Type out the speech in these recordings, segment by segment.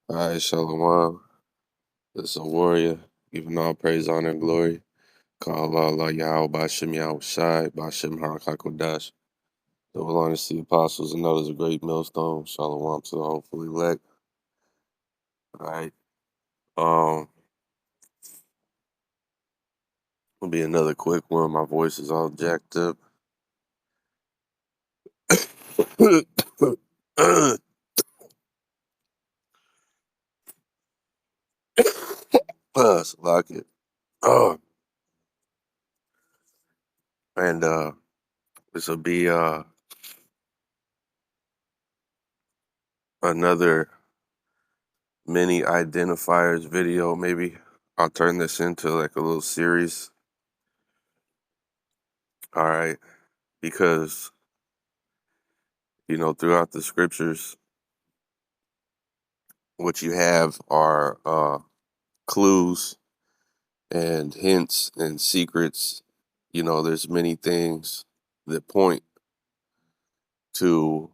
All right, Shalom. This is a warrior, giving all praise, honor, and glory. Call Allah Yahweh Bashem Yahweh Shai, Bashem Harakakodash. The belong to the apostles and others a great millstone. Shalom to the hopefully elect. All right. Will be another quick one. My voice is all jacked up. Lock it. Oh, and this will be another mini identifiers video. Maybe I'll turn this into like a little series. All right, because throughout the scriptures, what you have are clues and hints and secrets. There's many things that point to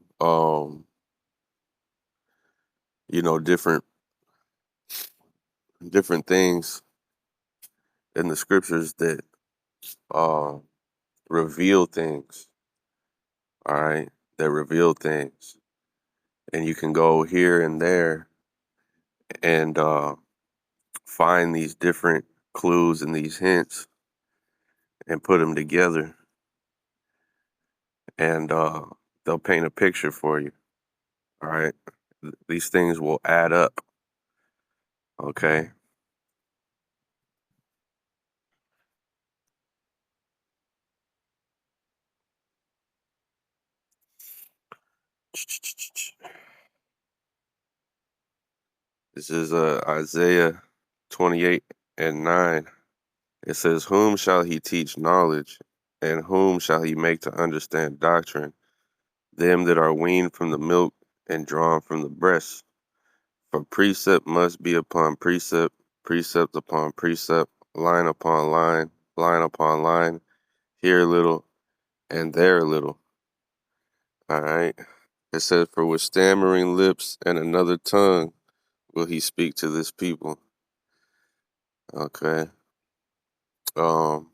different things in the scriptures that uh reveal things. All right, that reveal things, and you can go here and there and find these different clues and these hints and put them together, and they'll paint a picture for you. All right, these things will add up. Okay. This is Isaiah 28:9. It says, "Whom shall he teach knowledge, and whom shall he make to understand doctrine? Them that are weaned from the milk and drawn from the breast. For precept must be upon precept, precept upon precept, line upon line, line upon line, here a little and there a little." All right. It says, "For with stammering lips and another tongue will he speak to this people." Okay. Um,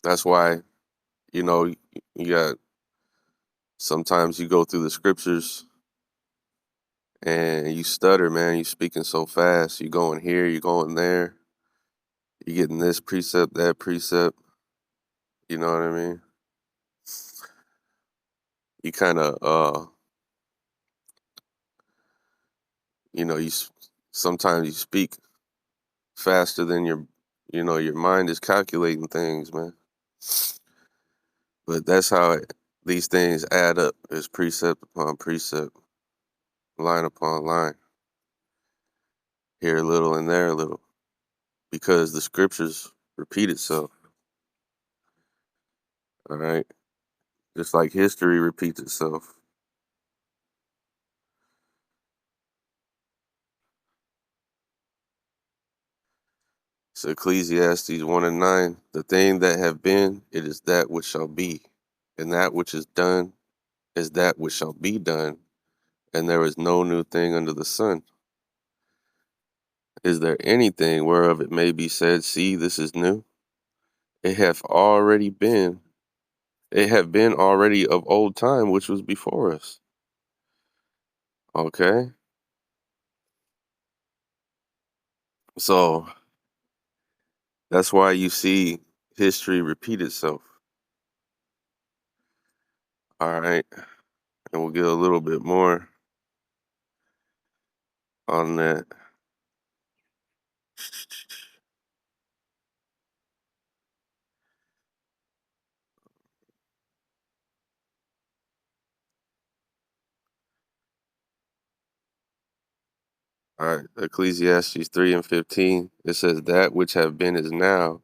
that's why, you know, you got sometimes you go through the scriptures and you stutter, man. You speaking so fast. You going here, you going there. You getting this precept, that precept. You know what I mean? You kind of, sometimes you speak faster than your mind is calculating things, man. But that's how these things add up. Is precept upon precept, line upon line, here a little and there a little, because the scriptures repeat itself. All right, just like history repeats itself. So Ecclesiastes 1:9, "The thing that have been, it is that which shall be, and that which is done is that which shall be done, and there is no new thing under the sun. Is there anything whereof it may be said, see, this is new? It hath already been, it have been already of old time, which was before us." Okay, so that's why you see history repeat itself. All right, and we'll get a little bit more on that. All right, Ecclesiastes 3:15, it says, "That which have been is now,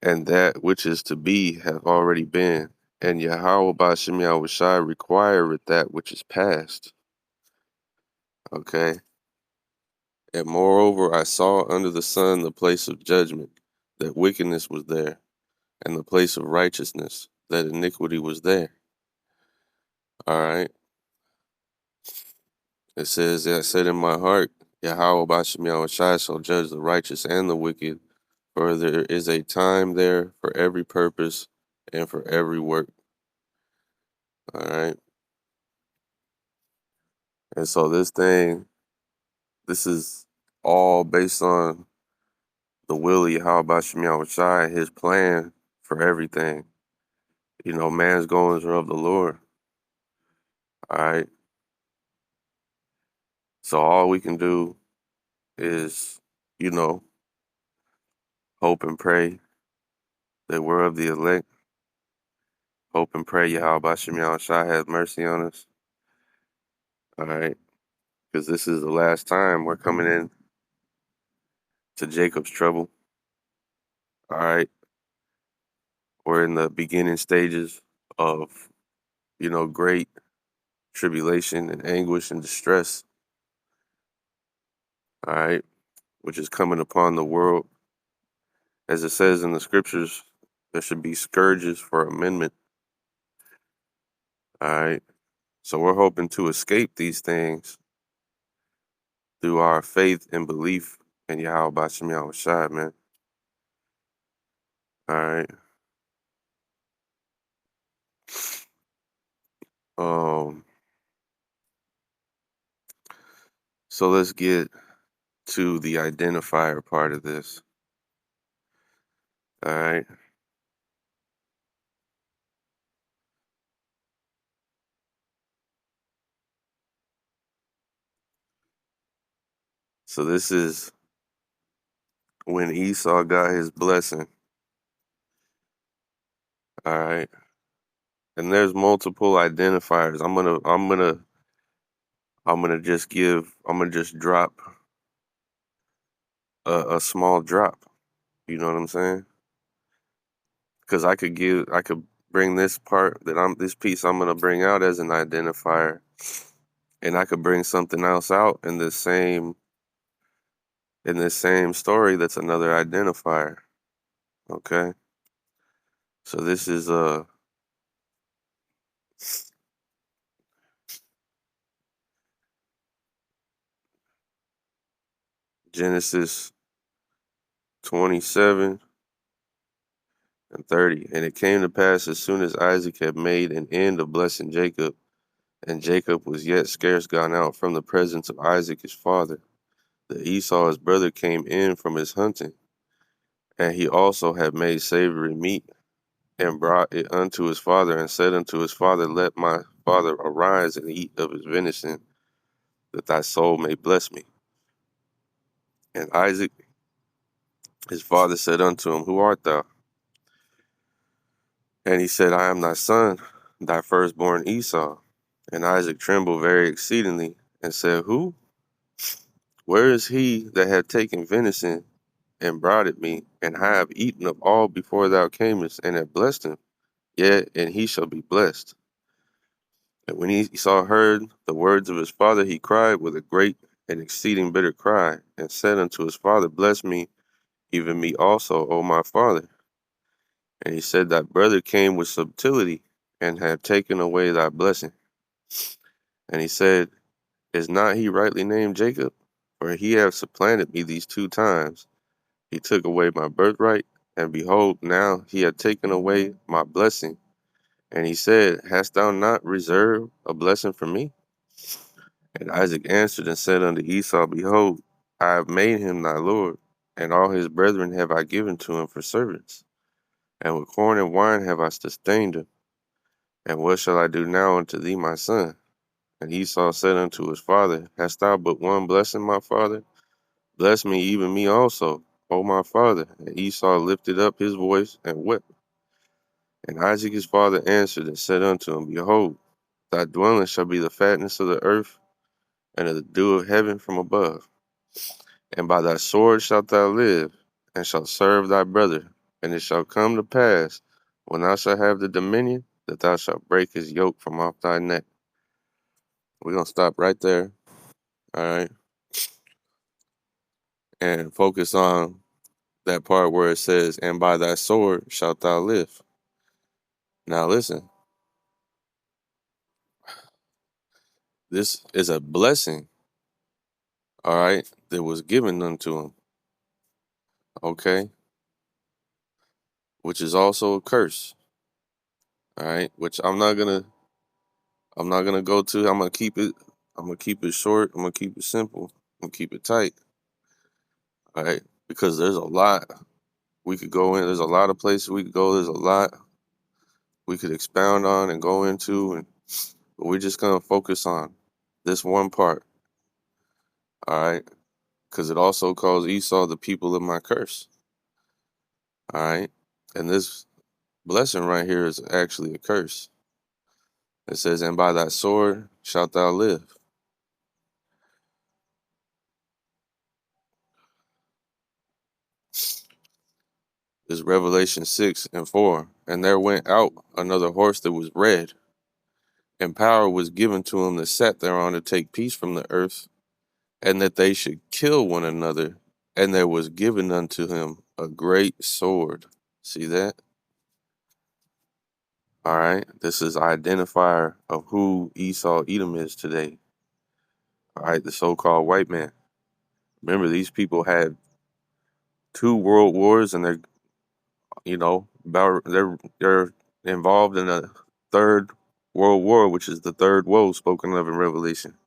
and that which is to be hath already been. And Yahweh Bashem Yahweh Shai requireth that which is past." Okay. "And moreover, I saw under the sun the place of judgment, that wickedness was there, and the place of righteousness, that iniquity was there." All right. It says, I said in my heart, Yahweh Bashem Yahushai shall judge the righteous and the wicked, for there is a time there for every purpose and for every work. All right. And so this is all based on the will of Yahweh Bashem Yahushai, his plan for everything. You know, man's goings are of the Lord. All right. So all we can do is, you know, hope and pray that we're of the elect. Hope and pray Yahweh Bashem Yahushai has mercy on us. All right. Because this is the last time we're coming in to Jacob's trouble. All right. We're in the beginning stages of, you know, great tribulation and anguish and distress. All right. Which is coming upon the world. As it says in the scriptures, there should be scourges for amendment. All right. So we're hoping to escape these things through our faith and belief in Yahweh Bashem Yahushai, man. All right. Um, so let's get to the identifier part of this. All right. So this is when Esau got his blessing. All right. And there's multiple identifiers. I'm gonna just drop a small drop. You know what I'm saying? Because I could bring this piece I'm gonna bring out as an identifier, and I could bring something else out in this same story that's another identifier. Okay. So this is Genesis 27 and 30. And it came to pass as soon as Isaac had made an end of blessing Jacob, and Jacob was yet scarce gone out from the presence of Isaac his father, that Esau his brother came in from his hunting, and he also had made savory meat, and brought it unto his father, and said unto his father, Let my father arise and eat of his venison, that thy soul may bless me. And Isaac his father said unto him, Who art thou? And he said, I am thy son, thy firstborn Esau. And Isaac trembled very exceedingly, and said, Who? Where is he that had taken venison and brought it me, and I have eaten of all before thou camest, and have blessed him? Yet, and he shall be blessed. And when Esau heard the words of his father, he cried with a great and exceeding bitter cry, and said unto his father, Bless me, even me also, O my father. And he said, Thy brother came with subtlety, and have taken away thy blessing. And he said, Is not he rightly named Jacob? For he hath supplanted me these 2 times. He took away my birthright, and behold, now he hath taken away my blessing. And he said, Hast thou not reserved a blessing for me? And Isaac answered and said unto Esau, Behold, I have made him thy lord, and all his brethren have I given to him for servants. And with corn and wine have I sustained him. And what shall I do now unto thee, my son? And Esau said unto his father, Hast thou but one blessing, my father? Bless me, even me also, O my father. And Esau lifted up his voice and wept. And Isaac his father answered and said unto him, Behold, thy dwelling shall be the fatness of the earth, and of the dew of heaven from above. And by thy sword shalt thou live, and shalt serve thy brother. And it shall come to pass, when thou shalt have the dominion, that thou shalt break his yoke from off thy neck. We're going to stop right there, all right, and focus on that part where it says, And by thy sword shalt thou live. Now listen, This is a blessing, all right, that was given unto him, okay, which is also a curse, all right, which I'm not gonna go to. I'm gonna keep it short. I'm gonna keep it simple. I'm gonna keep it tight, all right, because there's a lot we could go in. There's a lot of places we could go. There's a lot we could expound on and go into, and but we're just gonna focus on this one part, all right, because it also calls Esau the people of my curse, all right, and this blessing right here is actually a curse. It says, "And by thy sword shalt thou live." Is Revelation 6:4. And there went out another horse that was red, and power was given to him that sat thereon to take peace from the earth, and that they should kill one another. And there was given unto him a great sword. See that? All right. This is identifier of who Esau Edom is today. All right. The so called white man. Remember, these people had two world wars, and they're involved in a third world war, which is the third woe spoken of in Revelation,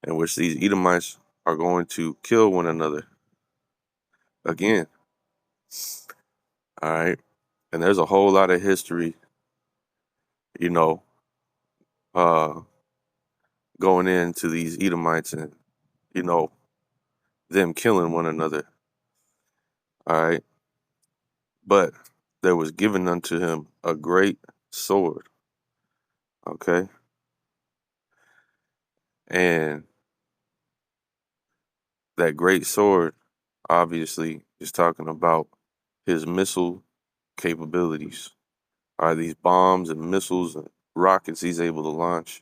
in which these Edomites are going to kill one another again. All right, and there's a whole lot of history, you know, uh, going into these Edomites and you know them killing one another. All right, but there was given unto him a great sword. Okay, and that great sword obviously is talking about his missile capabilities. Are these bombs and missiles and rockets he's able to launch,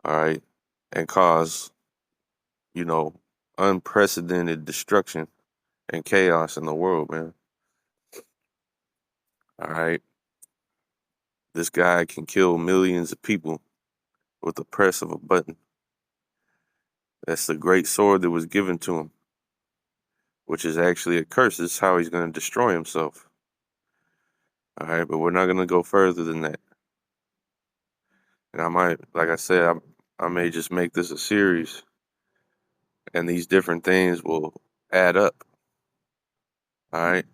all right, and cause, you know, unprecedented destruction and chaos in the world, man. All right. This guy can kill millions of people with the press of a button. That's the great sword that was given to him, which is actually a curse. This is how he's going to destroy himself. All right, but we're not going to go further than that. And I might, like I said, I may just make this a series, and these different things will add up. All right.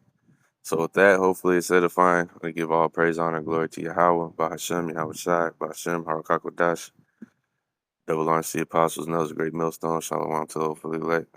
So with that, hopefully it's edifying. I give all praise, honor, and glory to Yahweh, Bahashem, Yahweh Shai, Bahashem, Harakakodash, Double Honor to the Apostles, Knows a Great Millstone, Shalom to the hopefully elect.